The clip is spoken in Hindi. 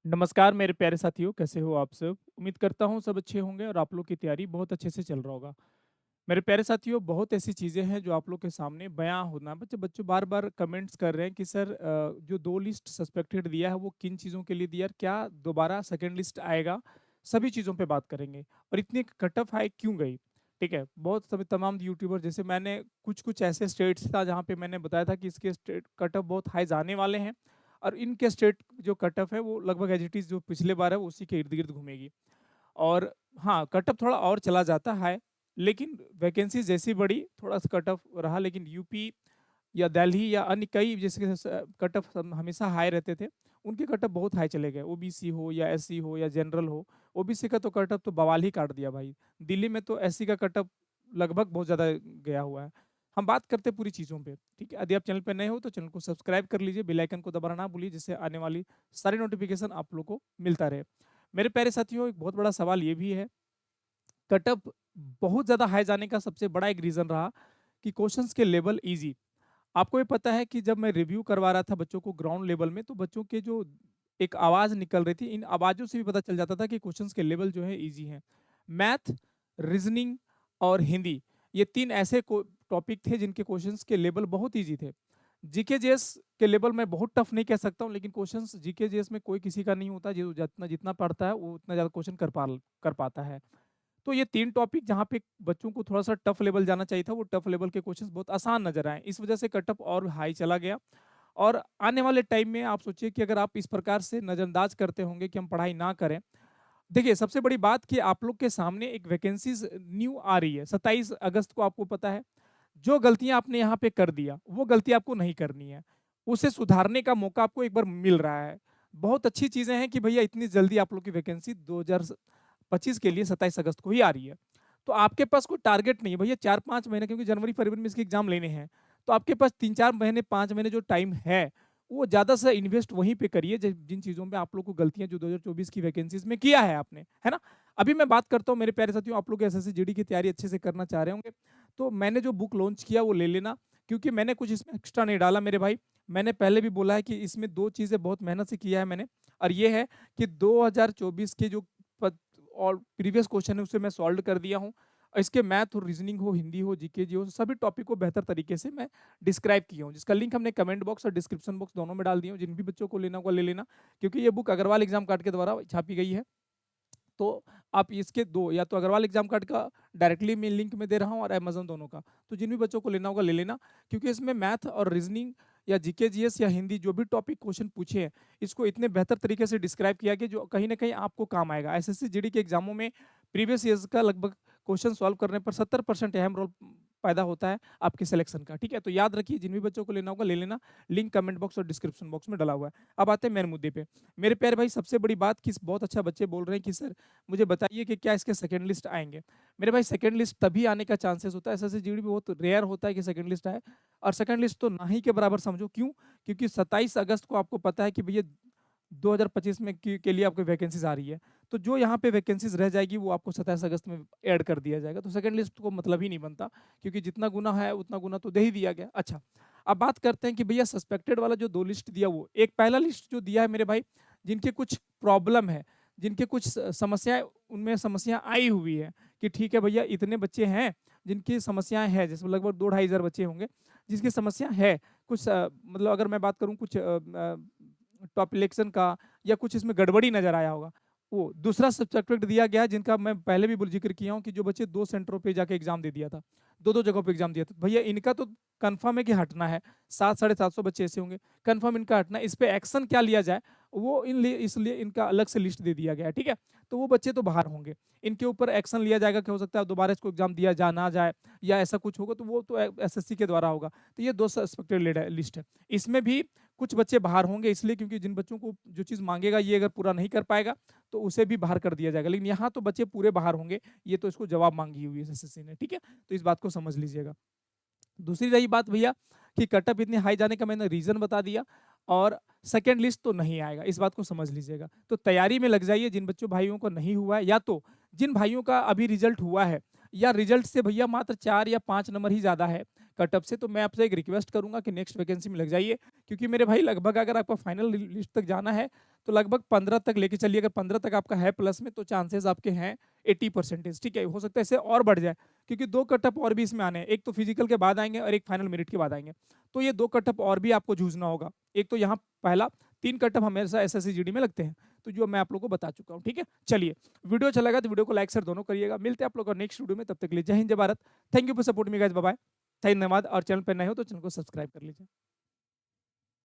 नमस्कार मेरे प्यारे साथियों, कैसे हो आप सब? उम्मीद करता हूँ सब अच्छे होंगे और आप लोग की तैयारी बहुत अच्छे से चल रहा होगा। मेरे प्यारे साथियों, बहुत ऐसी चीज़ें हैं जो आप लोग के सामने बयाँ होना बच्चे बच्चों बार-बार कमेंट्स कर रहे हैं कि सर जो 2 लिस्ट सस्पेक्टेड दिया है वो किन चीज़ों के लिए दिया है? क्या दोबारा सेकंड लिस्ट आएगा? सभी चीज़ों पे बात करेंगे और इतनी कट ऑफ हाई क्यों गई? ठीक है, बहुत सभी तमाम यूट्यूबर जैसे मैंने कुछ-कुछ ऐसे स्टेट्स था जहाँ पे मैंने बताया था कि इसके स्टेट कट ऑफ बहुत हाई जाने वाले हैं और इनके स्टेट जो कट ऑफ है वो लगभग एज़ इट इज़ जो पिछले बार है वो उसी के इर्द-गिर्द घूमेगी। और हाँ, कट ऑफ थोड़ा और चला जाता है, लेकिन वैकेंसी जैसी बढ़ी, थोड़ा-सा कट ऑफ रहा, लेकिन यूपी या दिल्ली या अन्य कई जैसे कट ऑफ हमेशा हाई रहते थे, उनके कट ऑफ बहुत हाई चले गए। ओबीसी हो या एससी हो या जनरल हो, ओबीसी का तो कट ऑफ तो बवाल ही काट दिया भाई। दिल्ली में तो एससी का कट ऑफ लगभग बहुत ज़्यादा गया हुआ है। हम बात करते हैं पूरी चीज़ों पे, ठीक है? यदि आप चैनल पे नए हो तो चैनल को सब्सक्राइब कर लीजिए, बेल आइकन को दबाना ना भूलिए, जिससे आने वाली सारी नोटिफ़िकेशन आप लोग को मिलता रहे। मेरे प्यारे साथियों, एक बहुत बड़ा सवाल ये भी है, कट ऑफ बहुत ज़्यादा हाई जाने का सबसे बड़ा एक रीज़न रहा कि क्वेश्चंस के लेवल ईज़ी। आपको ये पता है कि जब मैं रिव्यू करवा रहा था बच्चों को ग्राउंड लेवल में, तो बच्चों के जो एक आवाज़ निकल रही थी, इन आवाज़ों से भी पता चल जाता था कि क्वेश्चंस के लेवल जो है ईज़ी हैं। मैथ, रीज़निंग और हिंदी, ये 3 ऐसे को टॉपिक थे जिनके क्वेश्चंस के लेवल बहुत ईज़ी थे। जीके जीएस के लेवल मैं बहुत टफ नहीं कह सकता हूँ, लेकिन क्वेश्चंस जीके जीएस में कोई किसी का नहीं होता, जो जितना जितना पढ़ता है वो उतना ज़्यादा क्वेश्चन कर पाता है। तो ये 3 टॉपिक जहाँ पे बच्चों को थोड़ा-सा टफ लेवल जाना चाहिए था, वो टफ लेवल के क्वेश्चंस बहुत आसान नज़र आए। इस वजह से कट ऑफ और हाई चला गया और आने वाले टाइम में आप सोचिए कि अगर आप इस प्रकार से नज़रअंदाज करते होंगे कि हम पढ़ाई ना करें। देखिए, सबसे बड़ी बात कि आप लोग के सामने एक वैकेंसीज़ न्यू आ रही है, 27 अगस्त को आपको पता है। जो गलतियाँ आपने यहाँ पे कर दिया, वो गलती आपको नहीं करनी है। उसे सुधारने का मौका आपको एक बार मिल रहा है। बहुत अच्छी चीज़ें हैं कि भैया इतनी जल्दी आप लोग की वैकेंसी 2025 के लिए 27 अगस्त को ही आ रही है। तो आपके पास कोई टारगेट नहीं है भैया, 4-5 महीने, क्योंकि जनवरी-फरवरी में इसके एग्ज़ाम लेने हैं। तो आपके पास 3-4 महीने, 5 महीने जो टाइम है, वो ज़्यादा से इन्वेस्ट वहीं पे करिए जिन चीज़ों में आप लोग को गलतियाँ जो 2024 की वैकेंसीज़ में किया है आपने, है ना? अभी मैं बात करता हूँ मेरे प्यारे साथियों, आप लोग एसएससी जीडी की तैयारी अच्छे से करना चाह रहे होंगे, तो मैंने जो बुक लॉन्च किया वो ले लेना, क्योंकि मैंने कुछ इसमें एक्स्ट्रा नहीं डाला मेरे भाई। मैंने पहले भी बोला है कि इसमें 2 चीज़ें बहुत मेहनत से किया है मैंने, और ये है कि 2024 के जो पद और प्रीवियस क्वेश्चन है उसे मैं सॉल्व कर दिया हूँ। इसके मैथ हो, रीजनिंग हो, हिंदी हो, जीके जी हो, सभी टॉपिक को बेहतर तरीके से मैं डिस्क्राइब किया हूँ, जिसका लिंक हमने कमेंट बॉक्स और डिस्क्रिप्शन बॉक्स दोनों में डाल दिया हूँ। जिन भी बच्चों को लेना होगा ले लेना, क्योंकि ये बुक अग्रवाल एग्जाम कार्ड के द्वारा छापी गई है। तो आप इसके 2 या तो अग्रवाल एग्जाम कार्ड का डायरेक्टली मैं लिंक में दे रहा हूँ और अमेज़न दोनों का। तो जिन भी बच्चों को लेना होगा ले लेना, क्योंकि इसमें मैथ और रीज़निंग या जीके जीएस या हिंदी जो भी टॉपिक क्वेश्चन पूछे हैं, इसको इतने बेहतर तरीके से डिस्क्राइब किया कि जो कहीं न कहीं आपको काम आएगा। एसएससी जीडी के एग्ज़ामों में प्रीवियस ईयर्स का लगभग क्वेश्चन सॉल्व करने पर 70% अहम रोल पैदा होता है आपके सिलेक्शन का, ठीक है? तो याद रखिए, जिन भी बच्चों को लेना होगा ले लेना, लिंक कमेंट बॉक्स और डिस्क्रिप्शन बॉक्स में डला हुआ है। अब आते हैं मेन मुद्दे पे। मेरे प्यारे भाई, सबसे बड़ी बात कि बहुत अच्छा बच्चे बोल रहे हैं कि सर मुझे बताइए कि क्या इसके सेकंड लिस्ट आएँगे? मेरे भाई, सेकंड लिस्ट तभी आने का चांसेस होता है, एसएससी जीडी में बहुत रेयर होता है कि सेकंड लिस्ट आए, और सेकंड लिस्ट तो ना ही के बराबर समझो। क्यों? क्योंकि 27 अगस्त को आपको पता है कि भैया 2025 में के लिए आपकी वैकेंसीज़ आ रही है। तो जो यहाँ पे वैकेंसीज़ रह जाएगी वो आपको 27 अगस्त में ऐड कर दिया जाएगा। तो सेकंड लिस्ट को मतलब ही नहीं बनता, क्योंकि जितना गुना है उतना गुना तो दे ही दिया गया। अच्छा, अब बात करते हैं कि भैया सस्पेक्टेड वाला जो 2 लिस्ट दिया, वो एक पहला लिस्ट जो दिया है मेरे भाई, जिनके कुछ प्रॉब्लम है, जिनके कुछ समस्याएँ, उनमें समस्या आई हुई है कि ठीक है भैया, इतने बच्चे हैं जिनकी समस्याएँ हैं, जैसे लगभग 2 ढाई हज़ार बच्चे होंगे जिसकी समस्या है। कुछ मतलब अगर मैं बात करूँ कुछ टॉप इलेक्शन का, या कुछ इसमें गड़बड़ी नज़र आया होगा। वो दूसरा सब्जेक्ट दिया गया है, जिनका मैं पहले भी ज़िक्र किया हूँ कि जो बच्चे 2 सेंटरों पे जाके एग्ज़ाम दे दिया था, 2-2 जगहों पे एग्ज़ाम दिया था। भैया इनका तो कन्फर्म है कि हटना है, 7 साढ़े 700 बच्चे ऐसे होंगे, कन्फर्म इनका हटना है। इस पे एक्शन क्या लिया जाए, वो इसलिए इनका अलग से लिस्ट दे दिया गया है, ठीक है? तो वो बच्चे तो बाहर होंगे। इनके ऊपर एक्शन लिया जाएगा कि हो सकता है दोबारा इसको एग्ज़ाम दिया ना जाए, या ऐसा कुछ होगा तो वो तो एसएससी के द्वारा होगा। तो ये 2 सस्पेक्टेड लिस्ट है। इसमें भी कुछ बच्चे बाहर होंगे, इसलिए क्योंकि जिन बच्चों को जो चीज़ माँगेगा ये अगर पूरा नहीं कर पाएगा, तो उसे भी बाहर कर दिया जाएगा। लेकिन यहाँ तो बच्चे पूरे बाहर होंगे, ये तो इसको जवाब माँगी हुई है एसएससी ने, ठीक है? तो इस बात को समझ लीजिएगा। दूसरी रही बात भैया कि कट ऑफ इतनी हाई जाने का मैंने रीज़न बता दिया, और सेकंड लिस्ट तो नहीं आएगा, इस बात को समझ लीजिएगा। तो तैयारी में लग जाइए, जिन बच्चों भाइयों को नहीं हुआ है, या तो जिन भाइयों का अभी रिजल्ट हुआ है, या रिजल्ट से भैया मात्र 4 या 5 नंबर ही ज़्यादा है कट ऑफ से, तो मैं आपसे एक रिक्वेस्ट करूँगा कि नेक्स्ट वैकेंसी में लग जाइए। क्योंकि मेरे भाई लगभग अगर आपको फाइनल लिस्ट तक जाना है, तो लगभग 15 तक लेके चलिए। अगर 15 तक आपका है प्लस में, तो चांसेस आपके हैं 80%। ठीक है, हो सकता है इससे और बढ़ जाए, क्योंकि 2 कटअप और भी इसमें आने हैं। एक तो फिजिकल के बाद आएंगे और एक फाइनल मेरिट के बाद आएंगे। तो ये 2 कटअप और भी आपको जूझना होगा। एक तो यहाँ पहला, 3 कटअप हमेशा एसएससी जीडी में लगते हैं, तो जो मैं आप लोगों को बता चुका हूँ। ठीक है, चलिए, वीडियो अच्छा लगा तो वीडियो को लाइक शेयर दोनों करिएगा। मिलते हैं आप लोग को नेक्स्ट वीडियो में, तब तक के लिए जय हिंद जय Bharat. Thank you for support me guys, bye bye. धन्यवाद। और चैनल पर नए हो तो चैनल को सब्सक्राइब कर लीजिए।